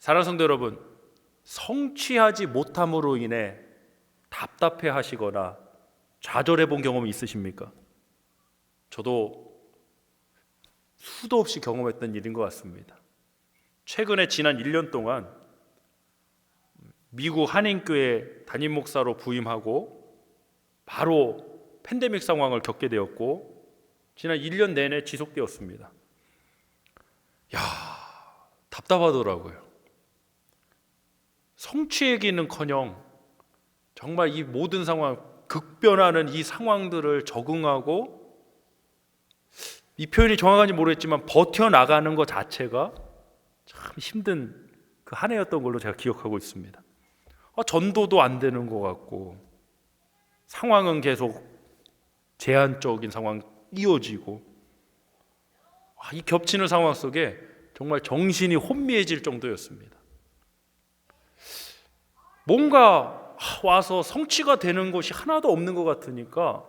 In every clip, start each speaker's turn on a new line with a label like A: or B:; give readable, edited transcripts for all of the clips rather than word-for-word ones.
A: 사랑하는 성도 여러분, 성취하지 못함으로 인해 답답해 하시거나 좌절해 본 경험이 있으십니까? 저도 수도 없이 경험했던 일인 것 같습니다. 최근에 지난 1년 동안 미국 한인교회 담임 목사로 부임하고 바로 팬데믹 상황을 겪게 되었고 지난 1년 내내 지속되었습니다. 답답하더라고요. 성취 얘기는커녕 정말 이 모든 상황, 극변하는 이 상황들을 적응하고, 이 표현이 정확한지 모르겠지만 버텨나가는 것 자체가 참 힘든 그 한 해였던 걸로 제가 기억하고 있습니다. 전도도 안 되는 것 같고, 상황은 계속 제한적인 상황 이어지고, 이 겹치는 상황 속에 정말 정신이 혼미해질 정도였습니다. 뭔가 와서 성취가 되는 것이 하나도 없는 것 같으니까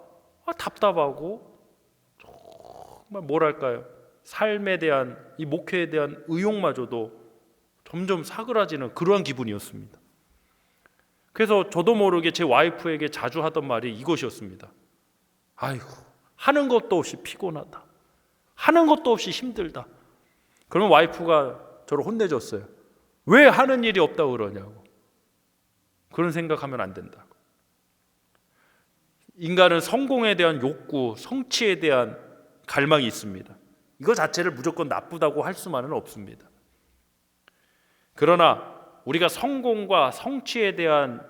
A: 답답하고, 정말 뭐랄까요, 삶에 대한, 이 목회에 대한 의욕마저도 점점 사그라지는 그러한 기분이었습니다. 그래서 저도 모르게 제 와이프에게 자주 하던 말이 이것이었습니다. 아이고, 하는 것도 없이 피곤하다, 하는 것도 없이 힘들다. 그러면 와이프가 저를 혼내줬어요. 왜 하는 일이 없다고 그러냐고. 그런 생각하면 안 된다고. 인간은 성공에 대한 욕구, 성취에 대한 갈망이 있습니다. 이거 자체를 무조건 나쁘다고 할 수만은 없습니다. 그러나 우리가 성공과 성취에 대한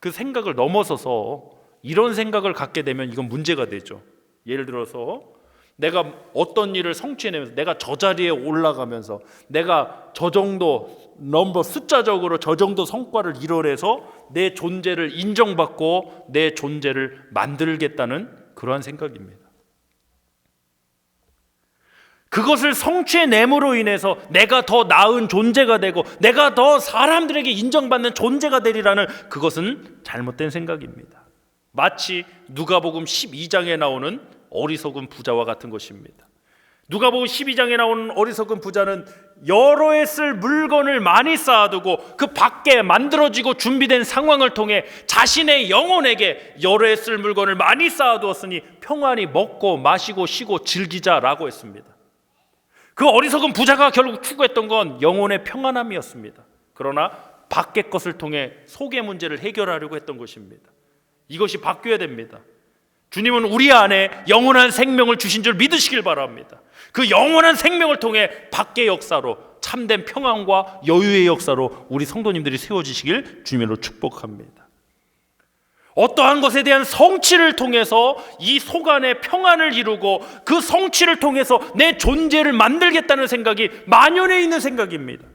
A: 그 생각을 넘어서서 이런 생각을 갖게 되면 이건 문제가 되죠. 예를 들어서 내가 어떤 일을 성취해내면서, 내가 저 자리에 올라가면서, 내가 저 정도 넘버 숫자적으로 저 정도 성과를 이뤄내서 내 존재를 인정받고 내 존재를 만들겠다는 그러한 생각입니다. 그것을 성취해냄으로 인해서 내가 더 나은 존재가 되고 내가 더 사람들에게 인정받는 존재가 되리라는, 그것은 잘못된 생각입니다. 마치 누가복음 12장에 나오는 어리석은 부자와 같은 것입니다. 누가복음 12장에 나오는 어리석은 부자는 여러 해 쓸 물건을 많이 쌓아두고 그 밖에 만들어지고 준비된 상황을 통해 자신의 영혼에게 여러 해 쓸 물건을 많이 쌓아두었으니 평안히 먹고 마시고 쉬고 즐기자라고 했습니다. 그 어리석은 부자가 결국 추구했던 건 영혼의 평안함이었습니다. 그러나 밖의 것을 통해 속의 문제를 해결하려고 했던 것입니다. 이것이 바뀌어야 됩니다. 주님은 우리 안에 영원한 생명을 주신 줄 믿으시길 바랍니다. 그 영원한 생명을 통해 밖의 역사로, 참된 평안과 여유의 역사로 우리 성도님들이 세워지시길 주님으로 축복합니다. 어떠한 것에 대한 성취를 통해서 이 속 안에 평안을 이루고 그 성취를 통해서 내 존재를 만들겠다는 생각이 만연해 있는 생각입니다.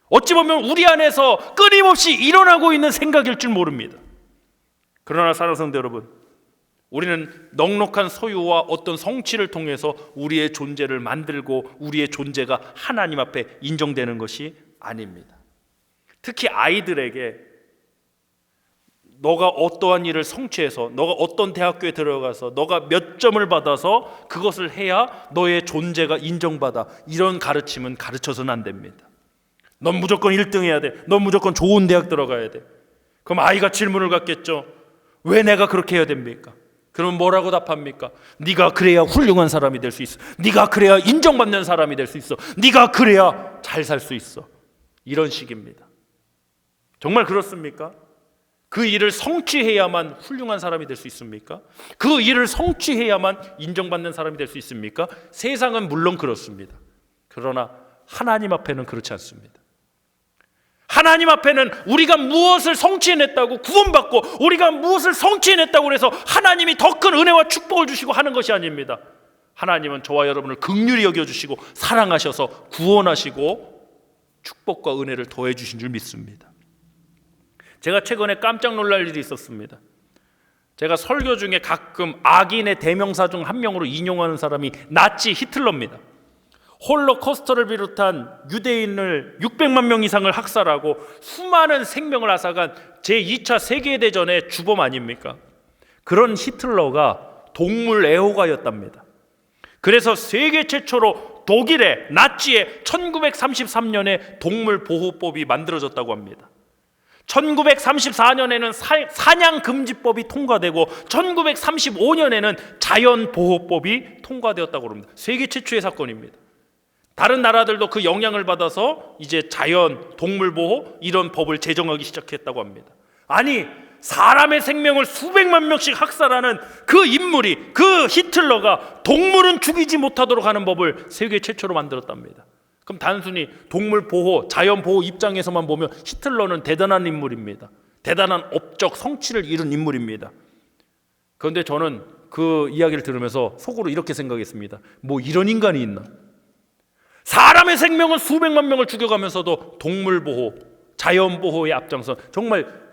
A: 어찌 보면 우리 안에서 끊임없이 일어나고 있는 생각일 줄 모릅니다. 그러나 사랑하는 성도 여러분, 우리는 넉넉한 소유와 어떤 성취를 통해서 우리의 존재를 만들고 우리의 존재가 하나님 앞에 인정되는 것이 아닙니다. 특히 아이들에게 너가 어떠한 일을 성취해서, 너가 어떤 대학교에 들어가서 너가 몇 점을 받아서 그것을 해야 너의 존재가 인정받아, 이런 가르침은 가르쳐서는 안 됩니다. 넌 무조건 1등 해야 돼, 넌 무조건 좋은 대학 들어가야 돼. 그럼 아이가 질문을 갖겠죠. 왜 내가 그렇게 해야 됩니까? 그럼 뭐라고 답합니까? 네가 그래야 훌륭한 사람이 될 수 있어, 네가 그래야 인정받는 사람이 될 수 있어, 네가 그래야 잘 살 수 있어. 이런 식입니다. 정말 그렇습니까? 그 일을 성취해야만 훌륭한 사람이 될 수 있습니까? 그 일을 성취해야만 인정받는 사람이 될 수 있습니까? 세상은 물론 그렇습니다. 그러나 하나님 앞에는 그렇지 않습니다. 하나님 앞에는 우리가 무엇을 성취해냈다고 구원받고 우리가 무엇을 성취해냈다고 해서 하나님이 더 큰 은혜와 축복을 주시고 하는 것이 아닙니다. 하나님은 저와 여러분을 긍휼히 여겨주시고 사랑하셔서 구원하시고 축복과 은혜를 더해 주신 줄 믿습니다. 제가 최근에 깜짝 놀랄 일이 있었습니다. 제가 설교 중에 가끔 악인의 대명사 중 한 명으로 인용하는 사람이 나치 히틀러입니다. 홀로코스터를 비롯한 유대인을 600만 명 이상을 학살하고 수많은 생명을 앗아간 제2차 세계대전의 주범 아닙니까? 그런 히틀러가 동물 애호가였답니다. 그래서 세계 최초로 독일의 나치의 1933년에 동물보호법이 만들어졌다고 합니다. 1934년에는 사냥금지법이 통과되고 1935년에는 자연보호법이 통과되었다고 합니다. 세계 최초의 사건입니다. 다른 나라들도 그 영향을 받아서 이제 자연, 동물보호 이런 법을 제정하기 시작했다고 합니다. 아니, 사람의 생명을 수백만 명씩 학살하는 그 인물이, 그 히틀러가 동물은 죽이지 못하도록 하는 법을 세계 최초로 만들었답니다. 그럼 단순히 동물 보호, 자연 보호 입장에서만 보면 히틀러는 대단한 인물입니다. 대단한 업적 성취를 이룬 인물입니다. 그런데 저는 그 이야기를 들으면서 속으로 이렇게 생각했습니다. 뭐 이런 인간이 있나? 사람의 생명은 수백만 명을 죽여가면서도 동물 보호, 자연 보호의 앞장선 정말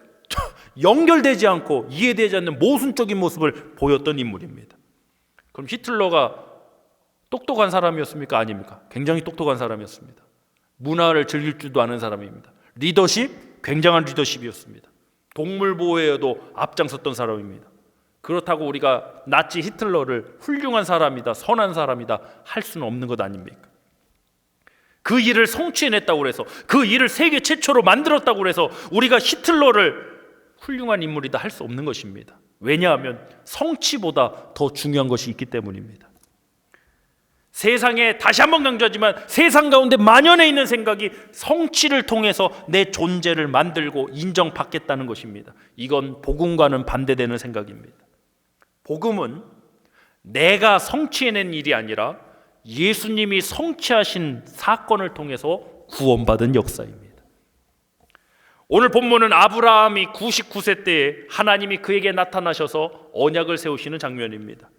A: 연결되지 않고 이해되지 않는 모순적인 모습을 보였던 인물입니다. 그럼 히틀러가 똑똑한 사람이었습니까? 아닙니까? 굉장히 똑똑한 사람이었습니다. 문화를 즐길 줄도 아는 사람입니다. 리더십, 굉장한 리더십이었습니다. 동물 보호에도 앞장섰던 사람입니다. 그렇다고 우리가 나치 히틀러를 훌륭한 사람이다, 선한 사람이다 할 수는 없는 것 아닙니까? 그 일을 성취해냈다고 해서, 그 일을 세계 최초로 만들었다고 해서 우리가 히틀러를 훌륭한 인물이다 할 수 없는 것입니다. 왜냐하면 성취보다 더 중요한 것이 있기 때문입니다. 세상에, 다시 한번 강조하지만 세상 가운데 만연해 있는 생각이 성취를 통해서 내 존재를 만들고 인정받겠다는 것입니다. 이건 복음과는 반대되는 생각입니다. 복음은 내가 성취해낸 일이 아니라 예수님이 성취하신 사건을 통해서 구원받은 역사입니다. 오늘 본문은 아브라함이 99세 때에 하나님이 그에게 나타나셔서 언약을 세우시는 장면입니다.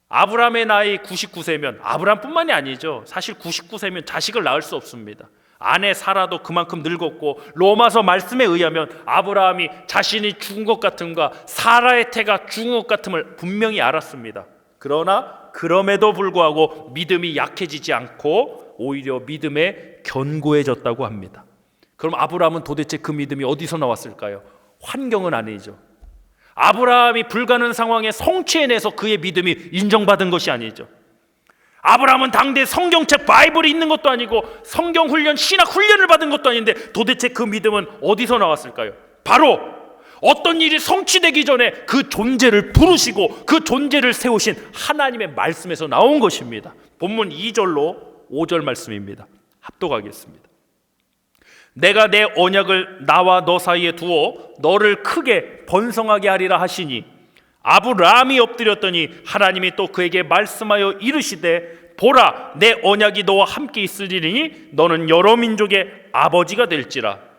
A: 아브라함의 나이 99세면 아브라함뿐만이 아니죠. 사실 99세면 자식을 낳을 수 없습니다. 아내 사라도 그만큼 늙었고 로마서 말씀에 의하면 아브라함이 자신이 죽은 것 같음과 사라의 태가 죽은 것 같음을 분명히 알았습니다. 그러나 그럼에도 불구하고 믿음이 약해지지 않고 오히려 믿음에 견고해졌다고 합니다. 그럼 아브라함은 도대체 그 믿음이 어디서 나왔을까요? 환경은 아니죠. 아브라함이 불가능한 상황에 성취해내서 그의 믿음이 인정받은 것이 아니죠. 아브라함은 당대 성경책 바이블이 있는 것도 아니고 성경 훈련, 신학 훈련을 받은 것도 아닌데 도대체 그 믿음은 어디서 나왔을까요? 바로 어떤 일이 성취되기 전에 그 존재를 부르시고 그 존재를 세우신 하나님의 말씀에서 나온 것입니다. 본문 2절로 5절 말씀입니다. 합독하겠습니다. 내가 내 언약을 나와 너 사이에 두어 너를 크게 번성하게 하리라 하시니 아브라함이 엎드렸더니 하나님이 또 그에게 말씀하여 이르시되 보라 내 언약이 너와 함께 있으리니 너는 여러 민족의 아버지가 될지라.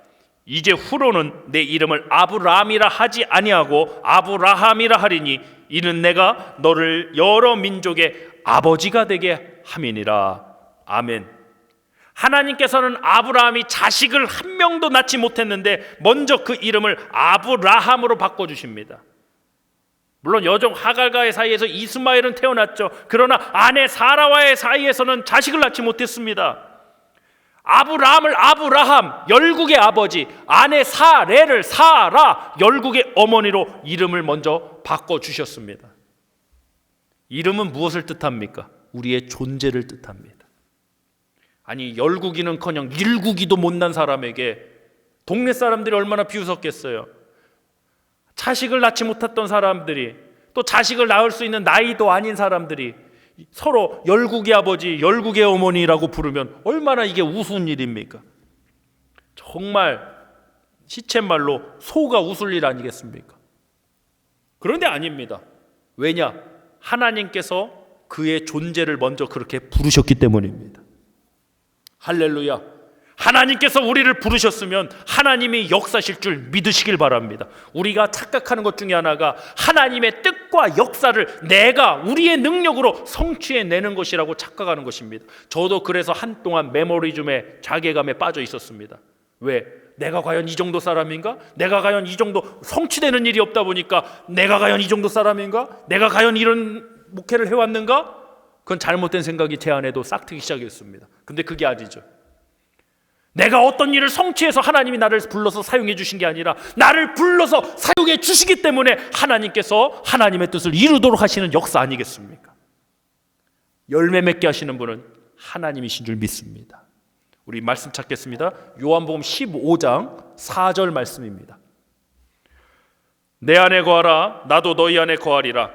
A: 이제 후로는 내 이름을 아브라함이라 하지 아니하고 아브라함이라 하리니 이는 내가 너를 여러 민족의 아버지가 되게 함이니라. 아멘. 하나님께서는 아브라함이 자식을 한 명도 낳지 못했는데 먼저 그 이름을 아브라함으로 바꿔주십니다. 물론 여종 하갈과의 사이에서 이스마엘은 태어났죠. 그러나 아내 사라와의 사이에서는 자식을 낳지 못했습니다. 아브라함을 아브라함, 열국의 아버지, 아내 사레를 사라, 열국의 어머니로 이름을 먼저 바꿔주셨습니다. 이름은 무엇을 뜻합니까? 우리의 존재를 뜻합니다. 아니 열국이는커녕 일국이도 못난 사람에게 동네 사람들이 얼마나 비웃었겠어요. 자식을 낳지 못했던 사람들이 또 자식을 낳을 수 있는 나이도 아닌 사람들이 서로 열국의 아버지, 열국의 어머니라고 부르면 얼마나 이게 우스운 일입니까? 정말 시쳇말로 소가 웃을 일 아니겠습니까? 그런데 아닙니다. 왜냐? 하나님께서 그의 존재를 먼저 그렇게 부르셨기 때문입니다. 할렐루야. 하나님께서 우리를 부르셨으면 하나님이 역사실 줄 믿으시길 바랍니다. 우리가 착각하는 것 중에 하나가 하나님의 뜻과 역사를 내가 우리의 능력으로 성취해내는 것이라고 착각하는 것입니다. 저도 그래서 한동안 메모리즘에 자괴감에 빠져 있었습니다. 왜? 내가 과연 이 정도 사람인가? 내가 과연 이 정도 성취되는 일이 없다 보니까 내가 과연 이 정도 사람인가? 내가 과연 이런 목회를 해왔는가? 그건 잘못된 생각이 제 안에도 싹트기 시작했습니다. 근데 그게 아니죠. 내가 어떤 일을 성취해서 하나님이 나를 불러서 사용해 주신 게 아니라 나를 불러서 사용해 주시기 때문에 하나님께서 하나님의 뜻을 이루도록 하시는 역사 아니겠습니까? 열매 맺게 하시는 분은 하나님이신 줄 믿습니다. 우리 말씀 찾겠습니다. 요한복음 15장 4절 말씀입니다. 내 안에 거하라 나도 너희 안에 거하리라.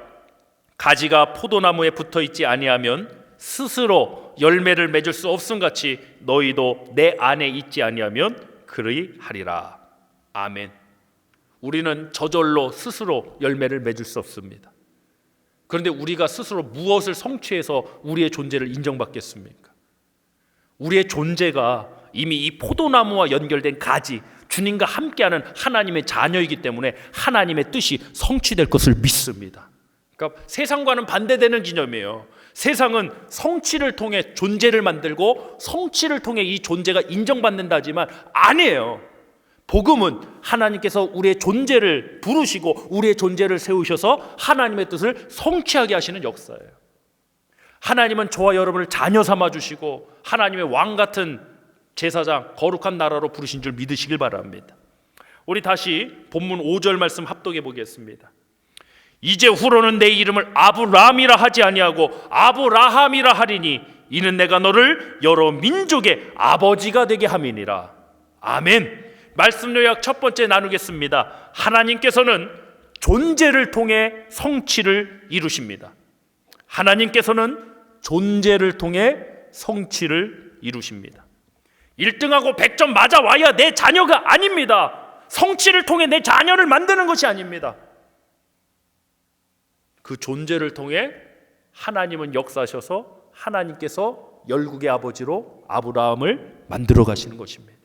A: 가지가 포도나무에 붙어있지 아니하면 스스로 열매를 맺을 수 없음같이 너희도 내 안에 있지 아니하면 그리하리라. 아멘. 우리는 저절로 스스로 열매를 맺을 수 없습니다. 그런데 우리가 스스로 무엇을 성취해서 우리의 존재를 인정받겠습니까? 우리의 존재가 이미 이 포도나무와 연결된 가지, 주님과 함께하는 하나님의 자녀이기 때문에 하나님의 뜻이 성취될 것을 믿습니다. 그러니까 세상과는 반대되는 개념이에요. 세상은 성취를 통해 존재를 만들고 성취를 통해 이 존재가 인정받는다지만 아니에요. 복음은 하나님께서 우리의 존재를 부르시고 우리의 존재를 세우셔서 하나님의 뜻을 성취하게 하시는 역사예요. 하나님은 저와 여러분을 자녀 삼아 주시고 하나님의 왕 같은 제사장, 거룩한 나라로 부르신 줄 믿으시길 바랍니다. 우리 다시 본문 5절 말씀 합독해 보겠습니다. 이제 후로는 내 이름을 아브라함이라 하지 아니하고 아브라함이라 하리니 이는 내가 너를 여러 민족의 아버지가 되게 함이니라. 아멘. 말씀 요약 첫 번째 나누겠습니다. 하나님께서는 존재를 통해 성취를 이루십니다. 하나님께서는 존재를 통해 성취를 이루십니다. 1등하고 100점 맞아와야 내 자녀가 아닙니다. 성취를 통해 내 자녀를 만드는 것이 아닙니다. 그 존재를 통해 하나님은 역사하셔서 하나님께서 열국의 아버지로 아브라함을 만들어 가시는 것입니다.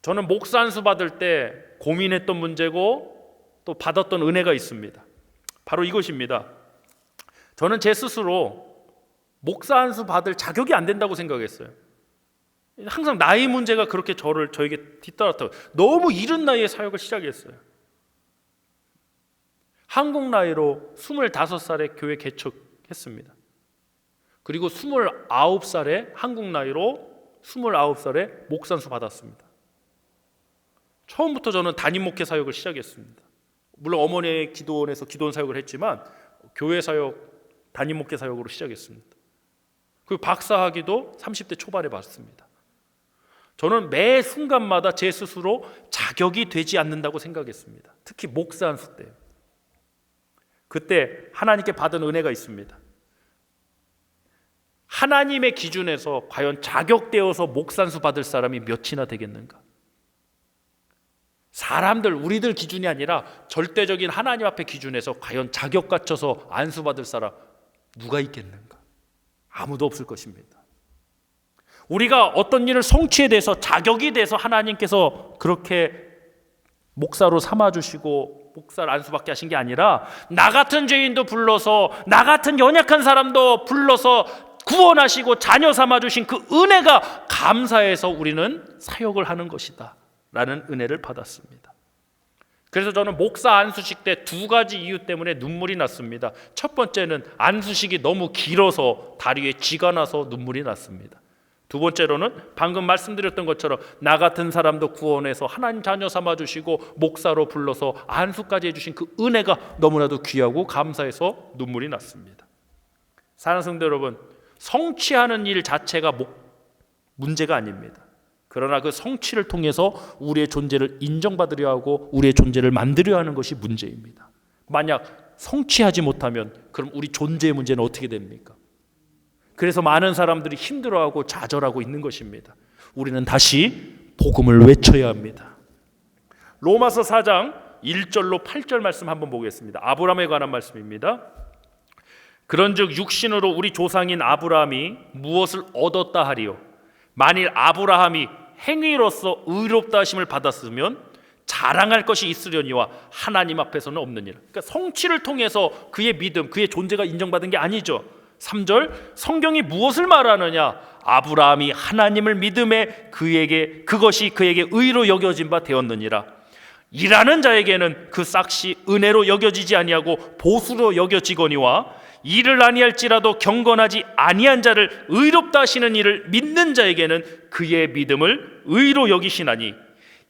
A: 저는 목사 안수 받을 때 고민했던 문제고 또 받았던 은혜가 있습니다. 바로 이것입니다. 저는 제 스스로 목사 안수 받을 자격이 안 된다고 생각했어요. 항상 나이 문제가 그렇게 저에게 뒤따랐다고. 너무 이른 나이에 사역을 시작했어요. 한국 나이로 25살에 교회 개척했습니다. 그리고 29살에 한국 나이로 29살에 목사 안수 받았습니다. 처음부터 저는 담임 목회 사역을 시작했습니다. 물론 어머니의 기도원에서 기도원 사역을 했지만 교회 사역, 담임 목회 사역으로 시작했습니다. 그리고 박사학위도 30대 초반에 받습니다. 저는 매 순간마다 제 스스로 자격이 되지 않는다고 생각했습니다. 특히 목사 안수 때. 그때 하나님께 받은 은혜가 있습니다. 하나님의 기준에서 과연 자격되어서 목사 안수 받을 사람이 몇이나 되겠는가? 사람들, 우리들 기준이 아니라 절대적인 하나님 앞에 기준에서 과연 자격 갖춰서 안수 받을 사람 누가 있겠는가? 아무도 없을 것입니다. 우리가 어떤 일을 성취에 대해서 자격이 돼서 하나님께서 그렇게 목사로 삼아주시고 목사를 안수받게 하신 게 아니라 나 같은 죄인도 불러서 나 같은 연약한 사람도 불러서 구원하시고 자녀 삼아주신 그 은혜가 감사해서 우리는 사역을 하는 것이다 라는 은혜를 받았습니다. 그래서 저는 목사 안수식 때 2가지 이유 때문에 눈물이 났습니다. 첫 번째는 안수식이 너무 길어서 다리에 쥐가 나서 눈물이 났습니다. 두 번째로는 방금 말씀드렸던 것처럼 나 같은 사람도 구원해서 하나님 자녀 삼아주시고 목사로 불러서 안수까지 해주신 그 은혜가 너무나도 귀하고 감사해서 눈물이 났습니다. 사랑하는 성도 여러분, 성취하는 일 자체가 문제가 아닙니다. 그러나 그 성취를 통해서 우리의 존재를 인정받으려 하고 우리의 존재를 만들려 하는 것이 문제입니다. 만약 성취하지 못하면 그럼 우리 존재의 문제는 어떻게 됩니까? 그래서 많은 사람들이 힘들어하고 좌절하고 있는 것입니다. 우리는 다시 복음을 외쳐야 합니다. 로마서 4장 1절로 8절 말씀 한번 보겠습니다. 아브라함에 관한 말씀입니다. 그런즉 육신으로 우리 조상인 아브라함이 무엇을 얻었다 하리요? 만일 아브라함이 행위로서 의롭다 하심을 받았으면 자랑할 것이 있으려니와 하나님 앞에서는 없느니라. 그러니까 성취를 통해서 그의 믿음, 그의 존재가 인정받은 게 아니죠. 3절 성경이 무엇을 말하느냐? 아브라함이 하나님을 믿음에 그것이 그에게 의로 여겨진 바 되었느니라. 일하는 자에게는 그 싹이 은혜로 여겨지지 아니하고 보수로 여겨지거니와 일을 아니할지라도 경건하지 아니한 자를 의롭다 하시는 이를 믿는 자에게는 그의 믿음을 의로 여기시나니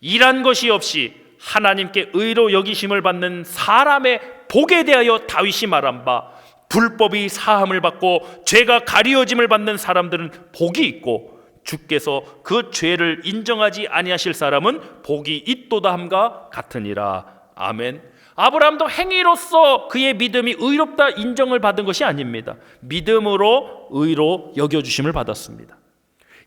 A: 일한 것이 없이 하나님께 의로 여기심을 받는 사람의 복에 대하여 다윗이 말한 바 불법이 사함을 받고 죄가 가리워짐을 받는 사람들은 복이 있고 주께서 그 죄를 인정하지 아니하실 사람은 복이 있도다 함과 같으니라. 아멘. 아브라함도 행위로서 그의 믿음이 의롭다 인정을 받은 것이 아닙니다. 믿음으로 의로 여겨주심을 받았습니다.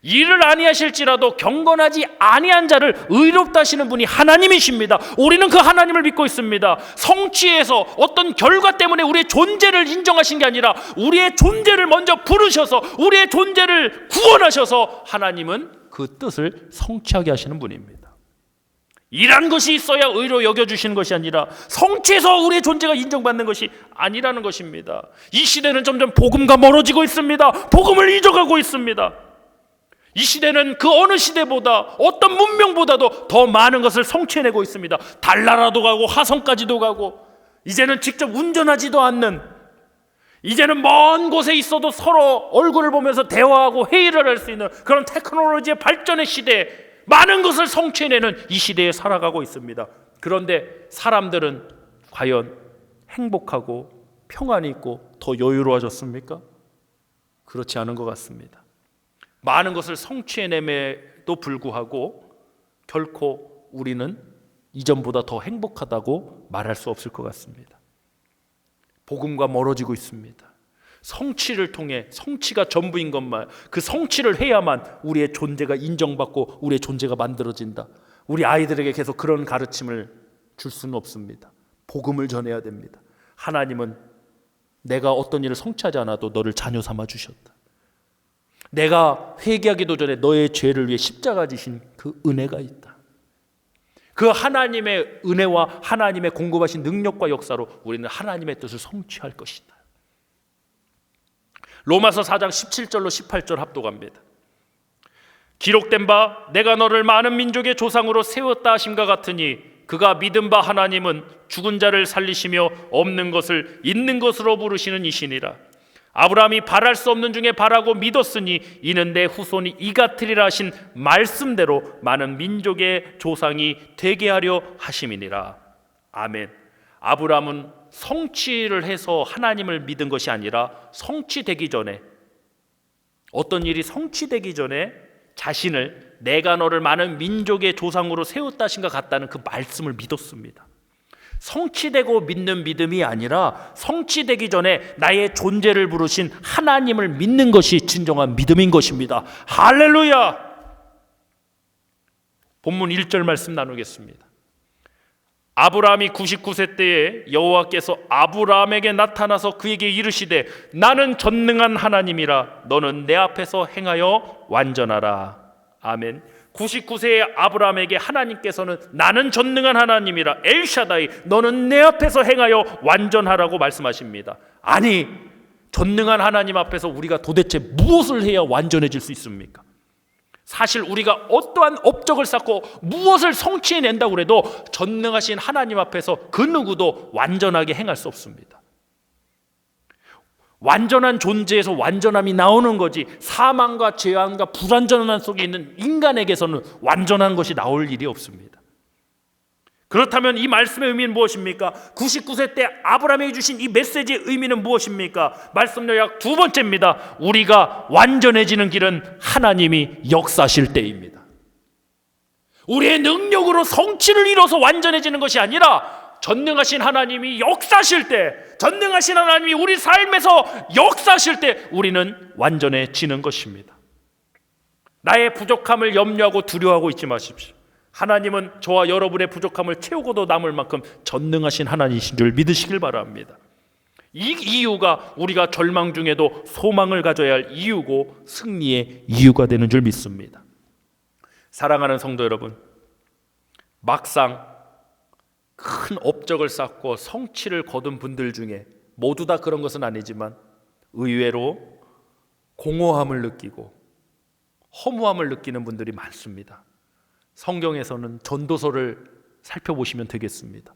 A: 일을 아니하실지라도 경건하지 아니한 자를 의롭다 하시는 분이 하나님이십니다. 우리는 그 하나님을 믿고 있습니다. 성취해서 어떤 결과 때문에 우리의 존재를 인정하신 게 아니라 우리의 존재를 먼저 부르셔서 우리의 존재를 구원하셔서 하나님은 그 뜻을 성취하게 하시는 분입니다. 일한 것이 있어야 의로 여겨주시는 것이 아니라 성취해서 우리의 존재가 인정받는 것이 아니라는 것입니다. 이 시대는 점점 복음과 멀어지고 있습니다. 복음을 잊어가고 있습니다. 이 시대는 그 어느 시대보다 어떤 문명보다도 더 많은 것을 성취해내고 있습니다. 달나라도 가고 화성까지도 가고, 이제는 직접 운전하지도 않는, 이제는 먼 곳에 있어도 서로 얼굴을 보면서 대화하고 회의를 할 수 있는 그런 테크놀로지의 발전의 시대에 많은 것을 성취해내는 이 시대에 살아가고 있습니다. 그런데 사람들은 과연 행복하고 평안이 있고 더 여유로워졌습니까? 그렇지 않은 것 같습니다. 많은 것을 성취해냄에도 불구하고 결코 우리는 이전보다 더 행복하다고 말할 수 없을 것 같습니다. 복음과 멀어지고 있습니다. 성취를 통해, 성취가 전부인 것만, 그 성취를 해야만 우리의 존재가 인정받고 우리의 존재가 만들어진다. 우리 아이들에게 계속 그런 가르침을 줄 수는 없습니다. 복음을 전해야 됩니다. 하나님은 내가 어떤 일을 성취하지 않아도 너를 자녀 삼아 주셨다. 내가 회개하기도 전에 너의 죄를 위해 십자가 지신 그 은혜가 있다. 그 하나님의 은혜와 하나님의 공급하신 능력과 역사로 우리는 하나님의 뜻을 성취할 것이다. 로마서 4장 17절로 18절 합독합니다. 기록된 바 내가 너를 많은 민족의 조상으로 세웠다 하심과 같으니 그가 믿은 바 하나님은 죽은 자를 살리시며 없는 것을 있는 것으로 부르시는 이시니라. 아브라함이 바랄 수 없는 중에 바라고 믿었으니 이는 내 후손이 이 같으리라 하신 말씀대로 많은 민족의 조상이 되게 하려 하심이니라. 아멘. 아브라함은 성취를 해서 하나님을 믿은 것이 아니라 성취되기 전에, 어떤 일이 성취되기 전에 자신을 내가 너를 많은 민족의 조상으로 세웠다 하신 것 같다는 그 말씀을 믿었습니다. 성취되고 믿는 믿음이 아니라 성취되기 전에 나의 존재를 부르신 하나님을 믿는 것이 진정한 믿음인 것입니다. 할렐루야! 본문 1절 말씀 나누겠습니다. 아브라함이 99세 때에 여호와께서 아브라함에게 나타나서 그에게 이르시되 나는 전능한 하나님이라 너는 내 앞에서 행하여 완전하라. 아멘. 99세의 아브라함에게 하나님께서는 나는 전능한 하나님이라 엘샤다이 너는 내 앞에서 행하여 완전하라고 말씀하십니다. 아니, 전능한 하나님 앞에서 우리가 도대체 무엇을 해야 완전해질 수 있습니까? 사실 우리가 어떠한 업적을 쌓고 무엇을 성취해낸다고 해도 전능하신 하나님 앞에서 그 누구도 완전하게 행할 수 없습니다. 완전한 존재에서 완전함이 나오는 거지, 사망과 죄악과 불완전함 속에 있는 인간에게서는 완전한 것이 나올 일이 없습니다. 그렇다면 이 말씀의 의미는 무엇입니까? 99세 때 아브라함에게 주신 이 메시지의 의미는 무엇입니까? 말씀 요약 두 번째입니다. 우리가 완전해지는 길은 하나님이 역사하실 때입니다. 우리의 능력으로 성취를 이뤄서 완전해지는 것이 아니라 전능하신 하나님이 역사하실 때, 전능하신 하나님이 우리 삶에서 역사하실 때 우리는 완전해지는 것입니다. 나의 부족함을 염려하고 두려워하고 있지 마십시오. 하나님은 저와 여러분의 부족함을 채우고도 남을 만큼 전능하신 하나님이신 줄 믿으시길 바랍니다. 이 이유가 우리가 절망 중에도 소망을 가져야 할 이유고 승리의 이유가 되는 줄 믿습니다. 사랑하는 성도 여러분, 막상 큰 업적을 쌓고 성취를 거둔 분들 중에 모두 다 그런 것은 아니지만 의외로 공허함을 느끼고 허무함을 느끼는 분들이 많습니다. 성경에서는 전도서를 살펴보시면 되겠습니다.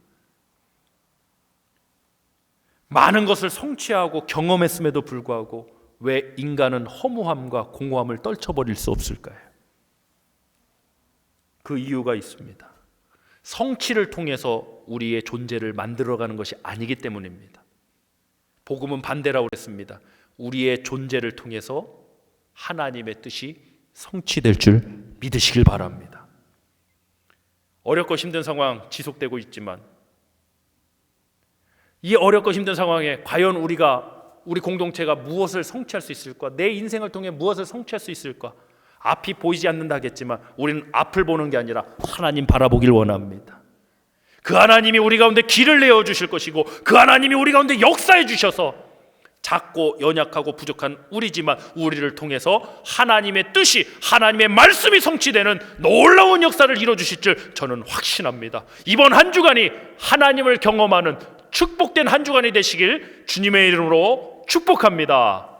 A: 많은 것을 성취하고 경험했음에도 불구하고 왜 인간은 허무함과 공허함을 떨쳐버릴 수 없을까요? 그 이유가 있습니다. 성취를 통해서 우리의 존재를 만들어가는 것이 아니기 때문입니다. 복음은 반대라고 그랬습니다. 우리의 존재를 통해서 하나님의 뜻이 성취될 줄 믿으시길 바랍니다. 어렵고 힘든 상황 지속되고 있지만 이 어렵고 힘든 상황에 과연 우리 공동체가 무엇을 성취할 수 있을까? 내 인생을 통해 무엇을 성취할 수 있을까? 앞이 보이지 않는다 하겠지만 우리는 앞을 보는 게 아니라 하나님 바라보길 원합니다. 그 하나님이 우리 가운데 길을 내어주실 것이고 그 하나님이 우리 가운데 역사해 주셔서 작고 연약하고 부족한 우리지만 우리를 통해서 하나님의 뜻이, 하나님의 말씀이 성취되는 놀라운 역사를 이루어주실 줄 저는 확신합니다. 이번 한 주간이 하나님을 경험하는 축복된 한 주간이 되시길 주님의 이름으로 축복합니다.